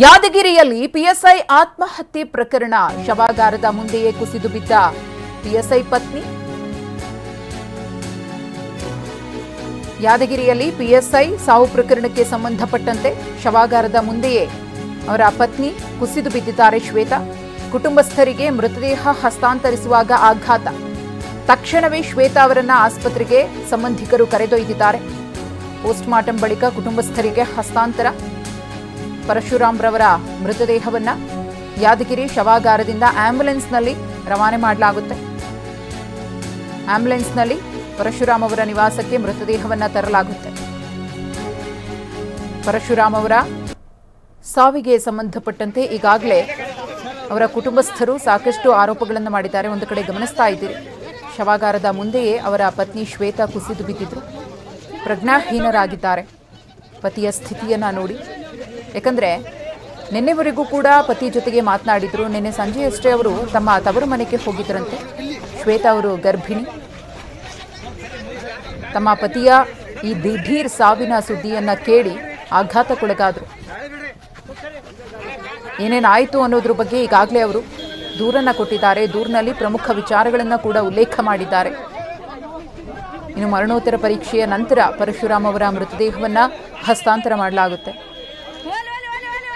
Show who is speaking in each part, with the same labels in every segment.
Speaker 1: ಯಾದಗಿರಿಯಲ್ಲಿ ಪಿಎಸ್ಐ ಆತ್ಮಹತ್ಯೆ ಪ್ರಕರಣ ಶವಾಗಾರದ ಮುಂದೆಯೇ ಕುಸಿದು ಬಿದ್ದ ಪಿಎಸ್ಐ ಪತ್ನಿ. ಯಾದಗಿರಿಯಲ್ಲಿ ಪಿಎಸ್ಐ ಸಾವು ಪ್ರಕರಣಕ್ಕೆ ಸಂಬಂಧಪಟ್ಟಂತೆ ಶವಾಗಾರದ ಮುಂದೆಯೇ ಅವರ ಪತ್ನಿ ಕುಸಿದು ಬಿದ್ದಿದ್ದಾರೆ ಶ್ವೇತಾ. ಕುಟುಂಬಸ್ಥರಿಗೆ ಮೃತದೇಹ ಹಸ್ತಾಂತರಿಸುವಾಗ ಆಘಾತ. ತಕ್ಷಣವೇ ಶ್ವೇತಾ ಅವರನ್ನ ಆಸ್ಪತ್ರೆಗೆ ಸಂಬಂಧಿಕರು ಕರೆದೊಯ್ದಿದ್ದಾರೆ. ಪೋಸ್ಟ್ ಮಾರ್ಟಂ ಬಳಿಕ ಕುಟುಂಬಸ್ಥರಿಗೆ ಹಸ್ತಾಂತರ. ಪರಶುರಾಮ್ ರವರ ಮೃತದೇಹವನ್ನ ಯಾದಗಿರಿ ಶವಾಗಾರದಿಂದ ಆಂಬ್ಯುಲೆನ್ಸ್ನಲ್ಲಿ ರವಾನೆ ಮಾಡಲಾಗುತ್ತೆ. ಆಂಬ್ಯುಲೆನ್ಸ್ನಲ್ಲಿ ಪರಶುರಾಮ್ ಅವರ ನಿವಾಸಕ್ಕೆ ಮೃತದೇಹವನ್ನ ತರಲಾಗುತ್ತೆ. ಪರಶುರಾಮ್ ಅವರ ಸಾವಿಗೆ ಸಂಬಂಧಪಟ್ಟಂತೆ ಈಗಾಗಲೇ ಅವರ ಕುಟುಂಬಸ್ಥರು ಸಾಕಷ್ಟು ಆರೋಪಗಳನ್ನು ಮಾಡಿದ್ದಾರೆ. ಒಂದು ಕಡೆ ಗಮನಿಸ್ತಾ ಇದ್ದೀರಿ, ಶವಾಗಾರದ ಮುಂದೆಯೇ ಅವರ ಪತ್ನಿ ಶ್ವೇತಾ ಕುಸಿದು ಬಿದ್ದಿದ್ರು, ಪ್ರಜ್ಞಾಹೀನರಾಗಿದ್ದಾರೆ. ಪತಿಯ ಸ್ಥಿತಿಯನ್ನ ನೋಡಿ, ಯಾಕಂದ್ರೆ ನಿನ್ನೆವರೆಗೂ ಕೂಡ ಪತಿ ಜೊತೆಗೆ ಮಾತನಾಡಿದ್ರು. ನಿನ್ನೆ ಸಂಜೆಯಷ್ಟೇ ಅವರು ತಮ್ಮ ತವರು ಮನೆಗೆ ಹೋಗಿದ್ರಂತೆ. ಶ್ವೇತಾ ಅವರು ಗರ್ಭಿಣಿ. ತಮ್ಮ ಪತಿಯ ಈ ದಿಢೀರ್ ಸಾವಿನ ಸುದ್ದಿಯನ್ನ ಕೇಳಿ ಆಘಾತಕ್ಕೊಳಗಾದ್ರು. ಏನೇನಾಯಿತು ಅನ್ನೋದ್ರ ಬಗ್ಗೆ ಈಗಾಗಲೇ ಅವರು ದೂರನ್ನ ಕೊಟ್ಟಿದ್ದಾರೆ. ದೂರಿನಲ್ಲಿ ಪ್ರಮುಖ ವಿಚಾರಗಳನ್ನು ಕೂಡ ಉಲ್ಲೇಖ ಮಾಡಿದ್ದಾರೆ. ಇನ್ನು ಮರಣೋತ್ತರ ಪರೀಕ್ಷೆಯ ನಂತರ ಪರಶುರಾಮ್ ಅವರ ಮೃತದೇಹವನ್ನ ಹಸ್ತಾಂತರ ಮಾಡಲಾಗುತ್ತೆ.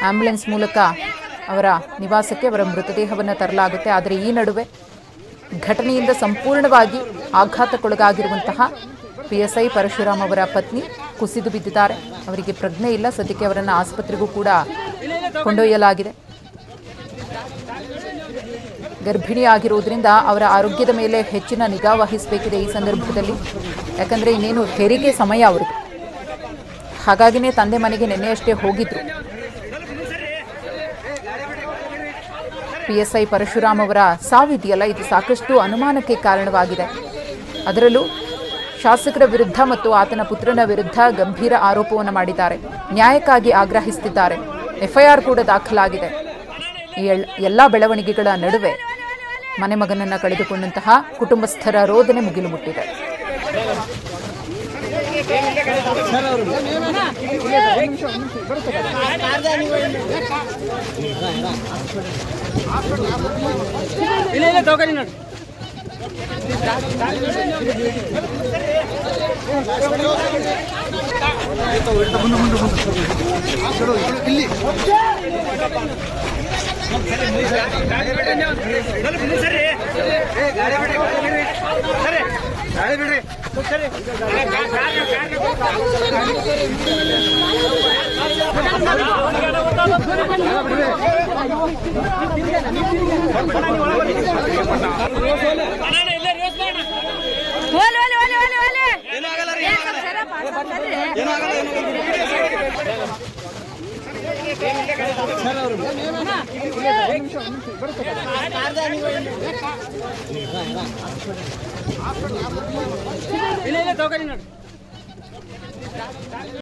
Speaker 1: ಆಂಬ್ಯುಲೆನ್ಸ್ ಮೂಲಕ ಅವರ ನಿವಾಸಕ್ಕೆ ಅವರ ಮೃತದೇಹವನ್ನು ತರಲಾಗುತ್ತೆ. ಆದರೆ ಈ ನಡುವೆ ಘಟನೆಯಿಂದ ಸಂಪೂರ್ಣವಾಗಿ ಆಘಾತಕ್ಕೊಳಗಾಗಿರುವಂತಹ ಪಿಎಸ್ಐ ಪರಶುರಾಮ್ ಅವರ ಪತ್ನಿ ಕುಸಿದು ಬಿದ್ದಿದ್ದಾರೆ. ಅವರಿಗೆ ಪ್ರಜ್ಞೆ ಇಲ್ಲ. ಸದ್ಯಕ್ಕೆ ಅವರನ್ನು ಆಸ್ಪತ್ರೆಗೂ ಕೂಡ ಕೊಂಡೊಯ್ಯಲಾಗಿದೆ. ಗರ್ಭಿಣಿ ಆಗಿರುವುದರಿಂದ ಅವರ ಆರೋಗ್ಯದ ಮೇಲೆ ಹೆಚ್ಚಿನ ನಿಗಾ ವಹಿಸಬೇಕಿದೆ ಈ ಸಂದರ್ಭದಲ್ಲಿ. ಯಾಕಂದರೆ ಇನ್ನೇನು ಹೆರಿಗೆ ಸಮಯ ಅವ್ರಿಗೆ. ಹಾಗಾಗಿನೇ ತಂದೆ ಮನೆಗೆ ನಿನ್ನೆಯಷ್ಟೇ ಹೋಗಿದ್ರು. ಪಿಎಸ್ಐ ಪರಶುರಾಮ್ ಅವರ ಸಾವಿದೆಯಲ್ಲ, ಇದು ಸಾಕಷ್ಟು ಅನುಮಾನಕ್ಕೆ ಕಾರಣವಾಗಿದೆ. ಅದರಲ್ಲೂ ಶಾಸಕರ ವಿರುದ್ಧ ಮತ್ತು ಆತನ ಪುತ್ರನ ವಿರುದ್ಧ ಗಂಭೀರ ಆರೋಪವನ್ನು ಮಾಡಿದ್ದಾರೆ. ನ್ಯಾಯಕ್ಕಾಗಿ ಆಗ್ರಹಿಸುತ್ತಿದ್ದಾರೆ. ಎಫ್ಐಆರ್ ಕೂಡ ದಾಖಲಾಗಿದೆ. ಈ ಎಲ್ಲ ಬೆಳವಣಿಗೆಗಳ ನಡುವೆ ಮನೆ ಮಗನನ್ನು ಕಳೆದುಕೊಂಡಂತಹ ಕುಟುಂಬಸ್ಥರ ರೋದನೆ ಮುಗಿಲು ಮುಟ್ಟಿದೆ.